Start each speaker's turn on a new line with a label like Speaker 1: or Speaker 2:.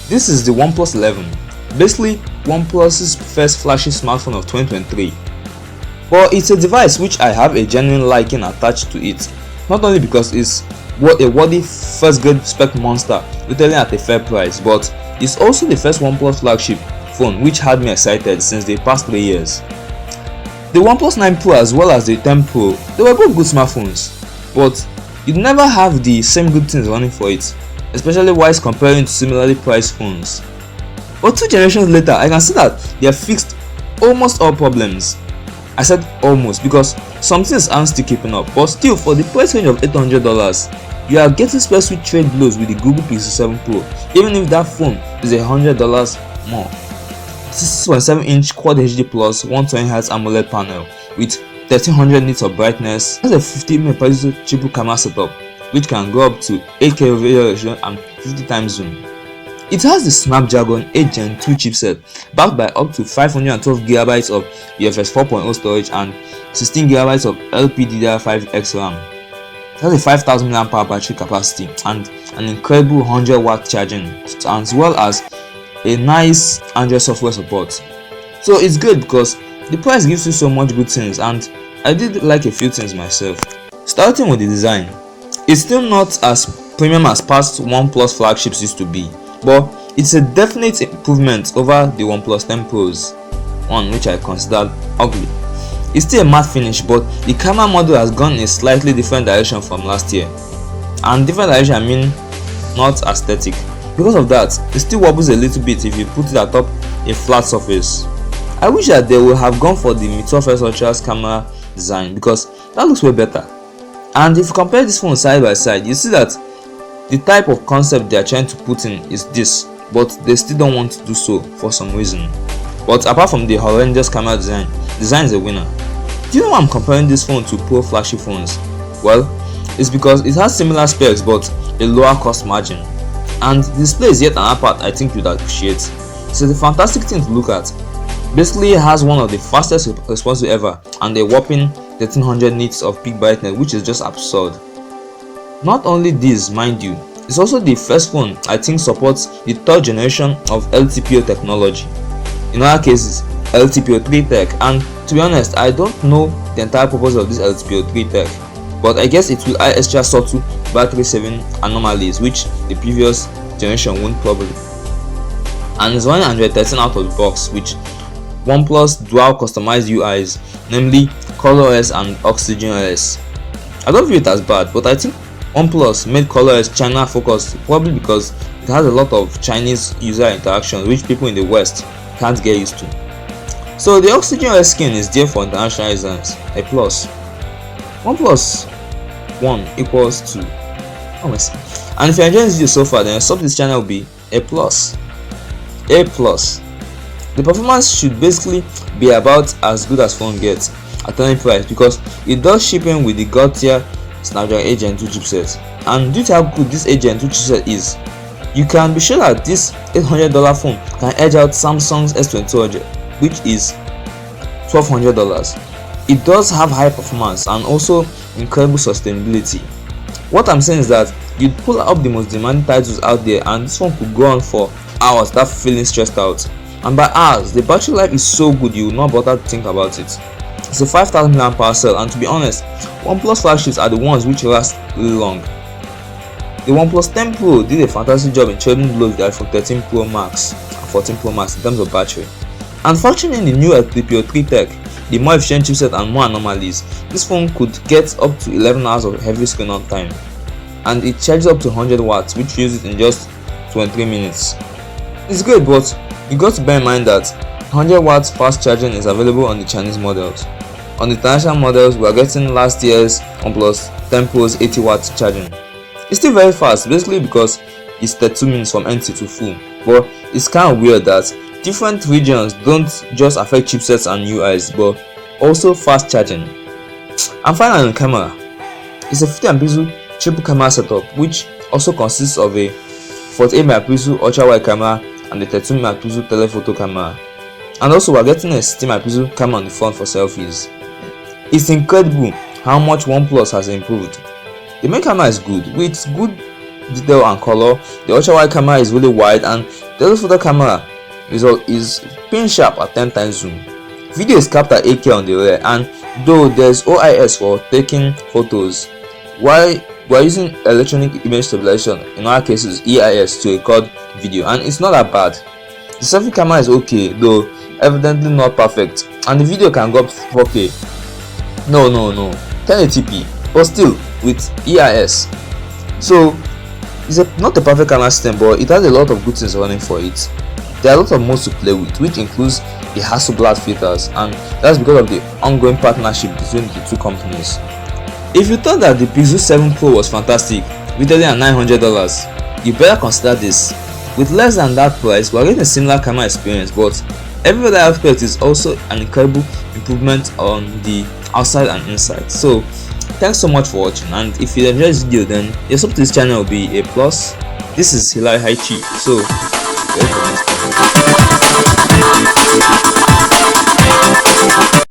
Speaker 1: This is the OnePlus 11, basically OnePlus's first flagship smartphone of 2023. But it's a device which I have a genuine liking attached to it, not only because it's a worthy first grade spec monster retailing at a fair price, but it's also the first OnePlus flagship phone which had me excited since the past 3 years. The OnePlus 9 Pro as well as the 10 Pro, they were both good smartphones, but you'd never have the same good things running for it, especially whilst comparing to similarly priced phones. But 2 generations later, I can see that they have fixed almost all problems. I said almost because some things aren't still keeping up, but still for the price range of $800, you are getting special trade blows with the Google Pixel 7 Pro, even if that phone is $100 more. 6.7-inch Quad HD Plus 120Hz AMOLED panel with 1300 nits of brightness, has a 50 megapixel triple camera setup which can go up to 8K video resolution and 50 times zoom. It has the Snapdragon 8 Gen 2 chipset backed by up to 512GB of UFS 4.0 storage and 16GB of LPDDR5X RAM. It has a 5000 mAh battery capacity and an incredible 100W charging, as well as a nice Android software support. So it's good because the price gives you so much good things, and I did like a few things myself. Starting with the design, it's still not as premium as past OnePlus flagships used to be, but it's a definite improvement over the OnePlus 10 Pros, one which I considered ugly. It's still a matte finish, but the camera model has gone in a slightly different direction from last year. And different direction I mean not aesthetic. Because of that, it still wobbles a little bit if you put it atop a flat surface. I wish that they would have gone for the Mrwhosetheboss Ultra's camera design because that looks way better. And if you compare this phone side by side, you see that the type of concept they are trying to put in is this, but they still don't want to do so for some reason. But apart from the horrendous camera design is a winner. Do you know why I'm comparing this phone to Pro flagship phones? Well, it's because it has similar specs but a lower cost margin. And the display is yet another part I think you'd appreciate. It's a fantastic thing to look at. Basically, it has one of the fastest responses ever and a whopping 1300 nits of peak brightness, which is just absurd. Not only this, mind you, it's also the first phone I think supports the 3rd generation of LTPO technology. In other cases, LTPO3 tech, and to be honest, I don't know the entire purpose of this LTPO3 tech, but I guess it will add extra subtle battery saving anomalies which the previous generation won't probably. And it's running Android 13 out of the box, which OnePlus dual customized UIs, namely ColorOS and OxygenOS. I don't view it as bad, but I think OnePlus made ColorOS China focused probably because it has a lot of Chinese user interaction which people in the West can't get used to. So the OxygenOS skin is there for international users, a plus. OnePlus 1 equals 2. And if you're enjoying this video so far, then your sub to this channel will be a plus. A plus. The performance should basically be about as good as phone gets at any price because it does ship in with the god tier Snapdragon 8 Gen 2 chipset. And due to how good this 8 Gen 2 chipset is, you can be sure that this $800 phone can edge out Samsung's S2200, which is $1200. It does have high performance and also incredible sustainability. What I'm saying is that you'd pull up the most demanding titles out there and this phone could go on for hours without feeling stressed out. And by hours, the battery life is so good you will not bother to think about it. It's a 5000 mAh cell, and to be honest, OnePlus flagships are the ones which last really long. The OnePlus 10 Pro did a fantastic job in trading blows with the iPhone 13 Pro Max and 14 Pro Max in terms of battery. And functioning in the new LTPO3 tech, the more efficient chipset and more anomalies, this phone could get up to 11 hours of heavy screen on time. And it charges up to 100 watts, which uses it in just 23 minutes. It's great, but you got to bear in mind that 100 watts fast charging is available on the Chinese models. On the international models, we are getting last year's OnePlus 10 Pro's 80 watts charging. It's still very fast, basically because it's 32 minutes from empty to full, but it's kind of weird that different regions don't just affect chipsets and UIs, but also fast charging. And finally, on camera, it's a 50 megapixel triple camera setup, which also consists of a 48 megapixel ultra wide camera and a 13 megapixel telephoto camera. And also, we're getting a 60 megapixel camera on the front for selfies. It's incredible how much OnePlus has improved. The main camera is good with good detail and color. The ultra wide camera is really wide and The telephoto camera is pin sharp at 10 times zoom. Video is capped at 8K on the rear, and though there's OIS for taking photos, while we're using electronic image stabilization, in our cases EIS, to record video, and it's not that bad. The selfie camera is okay, though evidently not perfect, and the video can go up to 4K. No 1080p, but still with EIS. So it's not a perfect camera system, but it has a lot of good things running for it. There are a lot of modes to play with, which includes the Hasselblad filters, and that's because of the ongoing partnership between the two companies. If you thought that the Pixel 7 Pro was fantastic, retailing at $900, you better consider this. With less than that price, we are getting a similar camera experience, but every other aspect is also an incredible improvement on the outside and inside. So thanks so much for watching, and if you enjoyed this video, then your sub to this channel will be a plus. This is Hilary Haichi, so wait for next time.